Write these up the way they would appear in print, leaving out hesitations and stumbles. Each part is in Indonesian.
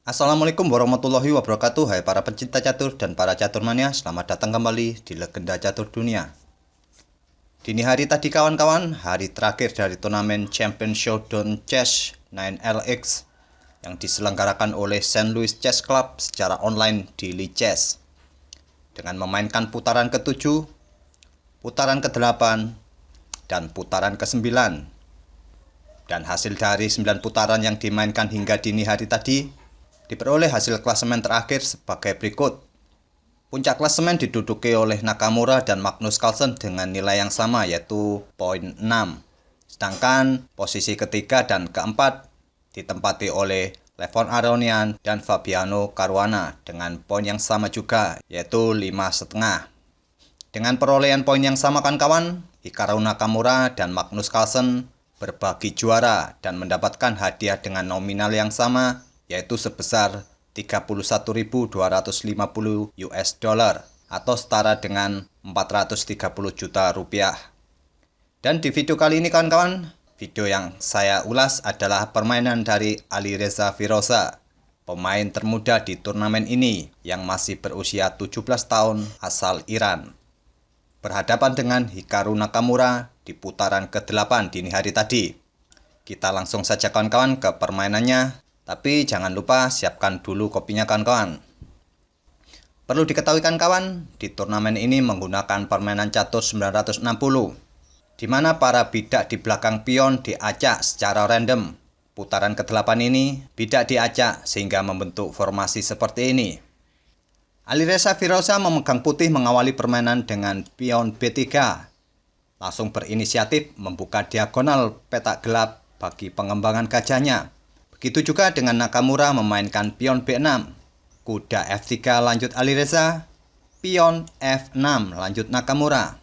Assalamualaikum warahmatullahi wabarakatuh. Hai para pencinta catur dan para caturmania, selamat datang kembali di Legenda Catur Dunia. Dini hari tadi kawan-kawan, hari terakhir dari turnamen Champion Showdown Chess 9LX yang diselenggarakan oleh St. Louis Chess Club secara online di Lichess. Dengan memainkan putaran ke-7, putaran ke-8, dan putaran ke-9. Dan hasil dari 9 putaran yang dimainkan hingga dini hari tadi diperoleh hasil klasemen terakhir sebagai berikut. Puncak klasemen diduduki oleh Nakamura dan Magnus Carlsen dengan nilai yang sama, yaitu poin 6. Sedangkan posisi ketiga dan keempat ditempati oleh Levon Aronian dan Fabiano Caruana dengan poin yang sama juga, yaitu 5,5. Dengan perolehan poin yang sama kawan, Hikaru Nakamura dan Magnus Carlsen berbagi juara dan mendapatkan hadiah dengan nominal yang sama, yaitu sebesar 31.250 US dollar atau setara dengan 430 juta rupiah. Dan di video kali ini kawan-kawan, video yang saya ulas adalah permainan dari Alireza Firoza, pemain termuda di turnamen ini yang masih berusia 17 tahun asal Iran. Berhadapan dengan Hikaru Nakamura di putaran ke-8 dini hari tadi. Kita langsung saja kawan-kawan ke permainannya. Tapi jangan lupa siapkan dulu kopinya kawan-kawan. Perlu diketahui kawan, di turnamen ini menggunakan permainan catur 960, di mana para bidak di belakang pion diacak secara random. Putaran ke-8 ini bidak diacak sehingga membentuk formasi seperti ini. Alireza Firoza memegang putih mengawali permainan dengan pion B3. Langsung berinisiatif membuka diagonal petak gelap bagi pengembangan gajahnya. Begitu juga dengan Nakamura memainkan pion B6, kuda F3 lanjut Alireza, pion F6 lanjut Nakamura.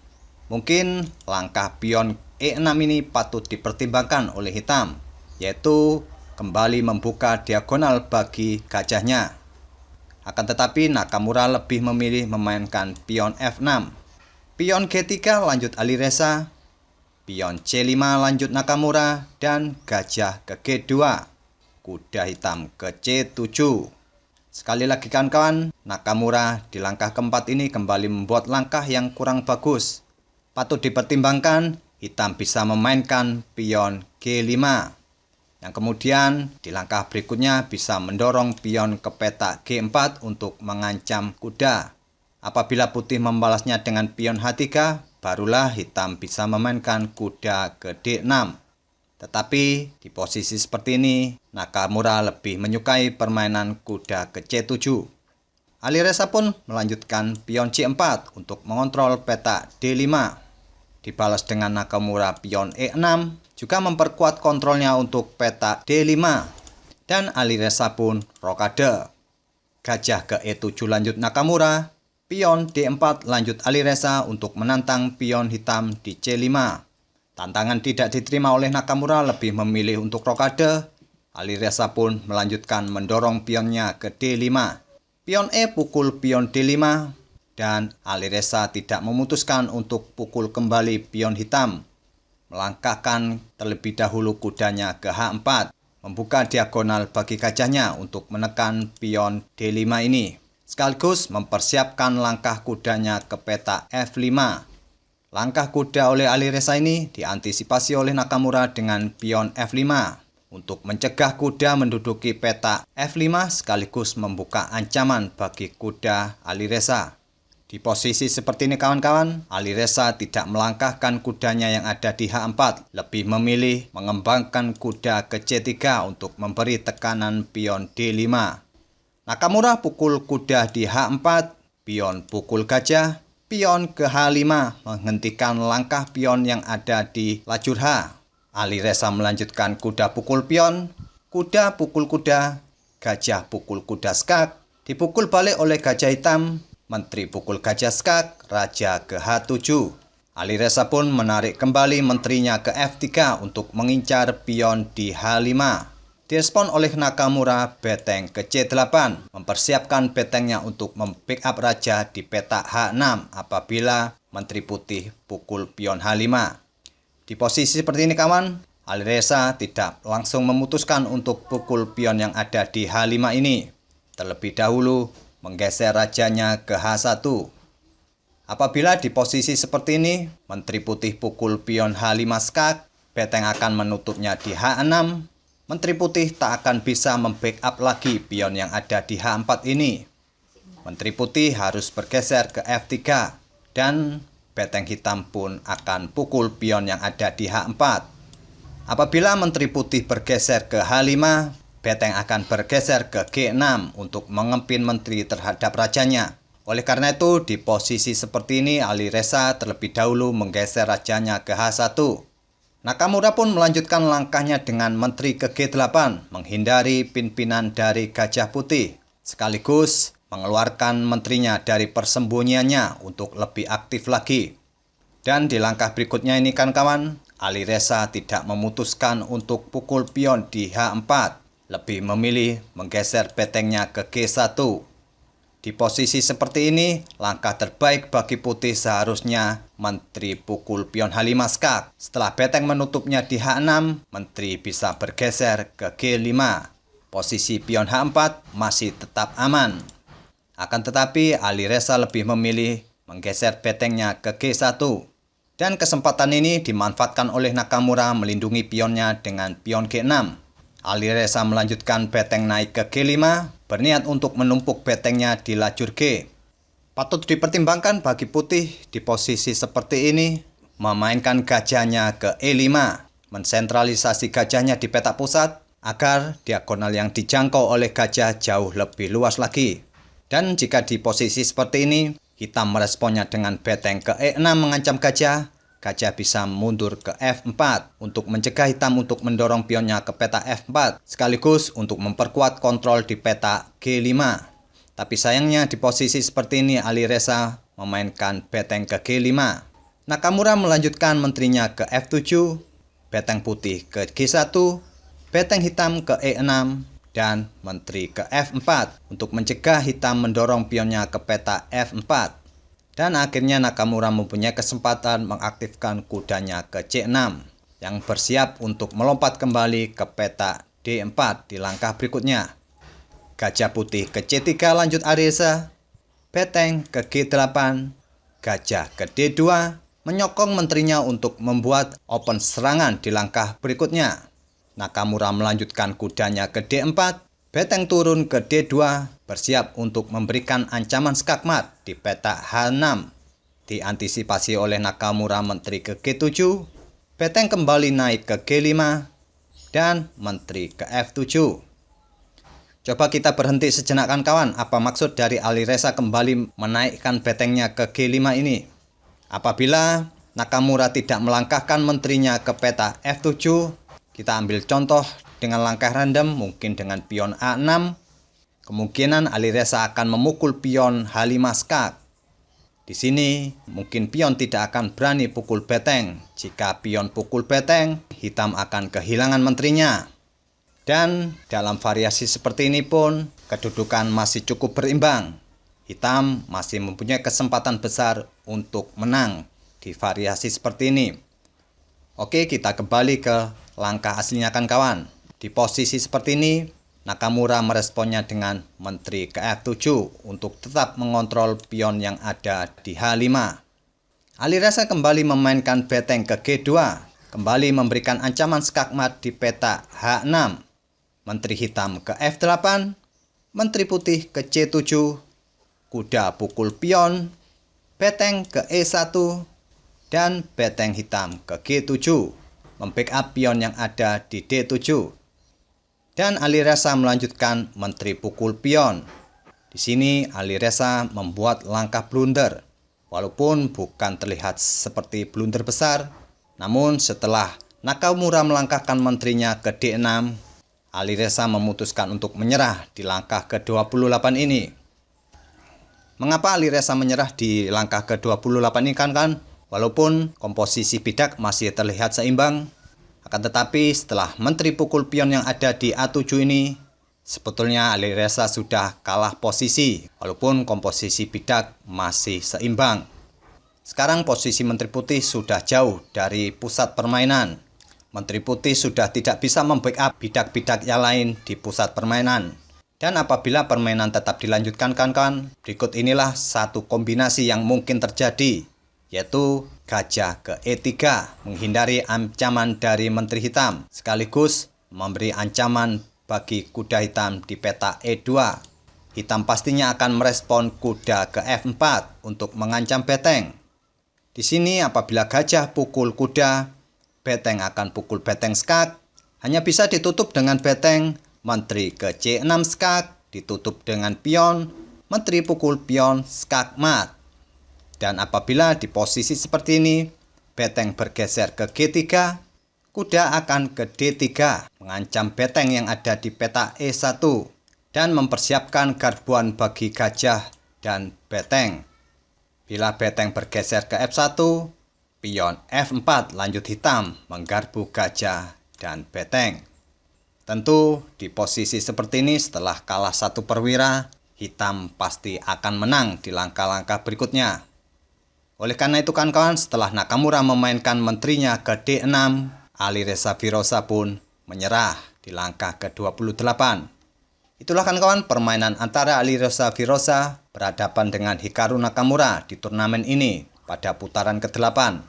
Mungkin langkah pion E6 ini patut dipertimbangkan oleh hitam, yaitu kembali membuka diagonal bagi gajahnya. Akan tetapi Nakamura lebih memilih memainkan pion F6, pion G3 lanjut Alireza, pion C5 lanjut Nakamura, dan gajah ke G2. Kuda hitam ke C7. Sekali lagi kawan-kawan, Nakamura di langkah keempat ini kembali membuat langkah yang kurang bagus. Patut dipertimbangkan, hitam bisa memainkan pion G5. Yang kemudian di langkah berikutnya bisa mendorong pion ke petak G4 untuk mengancam kuda. Apabila putih membalasnya dengan pion H3, barulah hitam bisa memainkan kuda ke D6. Tetapi di posisi seperti ini, Nakamura lebih menyukai permainan kuda ke C7. Alireza pun melanjutkan pion C4 untuk mengontrol petak D5. Dibalas dengan Nakamura pion E6, juga memperkuat kontrolnya untuk petak D5. Dan Alireza pun rokade. Gajah ke E7 lanjut Nakamura, pion D4 lanjut Alireza untuk menantang pion hitam di C5. Tantangan tidak diterima oleh Nakamura, lebih memilih untuk rokade. Alireza pun melanjutkan mendorong pionnya ke D5. Pion E pukul pion D5 dan Alireza tidak memutuskan untuk pukul kembali pion hitam. Melangkahkan terlebih dahulu kudanya ke H4, membuka diagonal bagi gajahnya untuk menekan pion D5 ini. Sekaligus mempersiapkan langkah kudanya ke petak F5. Langkah kuda oleh Alireza ini diantisipasi oleh Nakamura dengan pion F5 untuk mencegah kuda menduduki petak F5 sekaligus membuka ancaman bagi kuda Alireza. Di posisi seperti ini kawan-kawan, Alireza tidak melangkahkan kudanya yang ada di H4, lebih memilih mengembangkan kuda ke C3 untuk memberi tekanan pion D5. Nakamura pukul kuda di H4, pion pukul gajah, pion ke H5 menghentikan langkah pion yang ada di lajur H. Alireza melanjutkan kuda pukul pion, kuda pukul kuda, gajah pukul kuda skak, dipukul balik oleh gajah hitam, menteri pukul gajah skak, raja ke H7. Alireza pun menarik kembali menterinya ke F3 untuk mengincar pion di H5. Direspon oleh Nakamura beteng ke C8, mempersiapkan betengnya untuk membackup raja di petak H6 apabila menteri putih pukul pion H5. Di posisi seperti ini kawan, Alireza tidak langsung memutuskan untuk pukul pion yang ada di H5 ini. Terlebih dahulu menggeser rajanya ke H1. Apabila di posisi seperti ini, Menteri Putih pukul pion H5 skak, Beteng akan menutupnya di H6. Menteri Putih tak akan bisa membackup lagi pion yang ada di H4 ini. Menteri Putih harus bergeser ke F3 dan Beteng hitam pun akan pukul pion yang ada di H4. Apabila Menteri Putih bergeser ke H5, Beteng akan bergeser ke G6 untuk mengempin menteri terhadap rajanya. Oleh karena itu, di posisi seperti ini Alireza terlebih dahulu menggeser rajanya ke H1. Nakamura pun melanjutkan langkahnya dengan menteri ke G8, menghindari pimpinan dari Gajah Putih, sekaligus mengeluarkan menterinya dari persembunyiannya untuk lebih aktif lagi. Dan di langkah berikutnya ini kawan-kawan, Alireza tidak memutuskan untuk pukul pion di H4, lebih memilih menggeser betengnya ke G1. Di posisi seperti ini, langkah terbaik bagi Putih seharusnya Menteri pukul pion H5 skak. Setelah beteng menutupnya di H6, Menteri bisa bergeser ke G5. Posisi pion H4 masih tetap aman. Akan tetapi, Alireza lebih memilih menggeser betengnya ke G1. Dan kesempatan ini dimanfaatkan oleh Nakamura melindungi pionnya dengan pion G6. Alireza melanjutkan beteng naik ke G5, berniat untuk menumpuk betengnya di lajur G. Patut dipertimbangkan bagi Putih di posisi seperti ini, memainkan gajahnya ke E5, mensentralisasi gajahnya di peta pusat, agar diagonal yang dijangkau oleh gajah jauh lebih luas lagi. Dan jika di posisi seperti ini, hitam meresponnya dengan beteng ke E6 mengancam gajah, gajah bisa mundur ke F4 untuk mencegah hitam untuk mendorong pionnya ke peta F4, sekaligus untuk memperkuat kontrol di peta G5. Tapi sayangnya di posisi seperti ini Alireza memainkan beteng ke G5. Nakamura melanjutkan menterinya ke F7, beteng putih ke G1, beteng hitam ke E6, dan menteri ke F4 untuk mencegah hitam mendorong pionnya ke peta F4. Dan akhirnya Nakamura mempunyai kesempatan mengaktifkan kudanya ke C6 yang bersiap untuk melompat kembali ke peta D4 di langkah berikutnya. Gajah Putih ke C3 lanjut Alireza, beteng ke G8, gajah ke D2, menyokong menterinya untuk membuat open serangan di langkah berikutnya. Nakamura melanjutkan kudanya ke D4, beteng turun ke D2, bersiap untuk memberikan ancaman skakmat di peta H6. Diantisipasi oleh Nakamura menteri ke G7, beteng kembali naik ke G5, dan menteri ke F7. Coba kita berhenti sejenak kawan, apa maksud dari Alireza kembali menaikkan betengnya ke G5 ini? Apabila Nakamura tidak melangkahkan menterinya ke peta F7, kita ambil contoh dengan langkah random, mungkin dengan pion A6, kemungkinan Alireza akan memukul pion H5 skak. Di sini, mungkin pion tidak akan berani pukul beteng. Jika pion pukul beteng, hitam akan kehilangan menterinya. Dan dalam variasi seperti ini pun, kedudukan masih cukup berimbang. Hitam masih mempunyai kesempatan besar untuk menang di variasi seperti ini. Oke, kita kembali ke langkah aslinya kawan. Di posisi seperti ini, Nakamura meresponnya dengan menteri ke F7 untuk tetap mengontrol pion yang ada di H5. Alireza kembali memainkan beteng ke G2, kembali memberikan ancaman skakmat di peta H6. Menteri hitam ke F8, menteri putih ke C7, kuda pukul pion, beteng ke E1, dan beteng hitam ke G7, membackup pion yang ada di D7. Dan Alireza melanjutkan menteri pukul pion. Di sini Alireza membuat langkah blunder. Walaupun bukan terlihat seperti blunder besar, namun setelah Nakamura melangkahkan menterinya ke D6, Alireza memutuskan untuk menyerah di langkah ke-28 ini. Mengapa Alireza menyerah di langkah ke-28 ini kan? Walaupun komposisi bidak masih terlihat seimbang, akan tetapi setelah menteri pukul pion yang ada di A7 ini, sebetulnya Alireza sudah kalah posisi, walaupun komposisi bidak masih seimbang. Sekarang posisi menteri putih sudah jauh dari pusat permainan. Menteri Putih sudah tidak bisa membackup bidak-bidak yang lain di pusat permainan. Dan apabila permainan tetap dilanjutkan kawan-kawan, berikut inilah satu kombinasi yang mungkin terjadi, yaitu gajah ke E3 menghindari ancaman dari Menteri Hitam, sekaligus memberi ancaman bagi kuda hitam di peta E2. Hitam pastinya akan merespon kuda ke F4 untuk mengancam beteng. Di sini apabila gajah pukul kuda, beteng akan pukul beteng skak, hanya bisa ditutup dengan beteng. Menteri ke C6 skak, ditutup dengan pion, menteri pukul pion skak mat. Dan apabila di posisi seperti ini, beteng bergeser ke G3, kuda akan ke D3, mengancam beteng yang ada di peta E1, dan mempersiapkan garbuan bagi gajah dan beteng. Bila beteng bergeser ke F1, pion F4 lanjut hitam menggarbu gajah dan beteng. Tentu di posisi seperti ini setelah kalah 1 perwira, hitam pasti akan menang di langkah-langkah berikutnya. Oleh karena itu kawan-kawan, setelah Nakamura memainkan menterinya ke D6, Alireza Firoza pun menyerah di langkah ke-28. Itulah kawan-kawan permainan antara Alireza Firoza berhadapan dengan Hikaru Nakamura di turnamen ini pada putaran ke-8.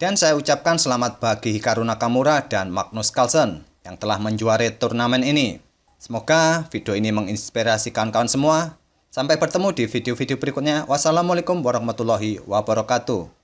Dan saya ucapkan selamat bagi Hikaru Nakamura dan Magnus Carlsen yang telah menjuarai turnamen ini. Semoga video ini menginspirasi kawan-kawan semua. Sampai bertemu di video-video berikutnya. Wassalamualaikum warahmatullahi wabarakatuh.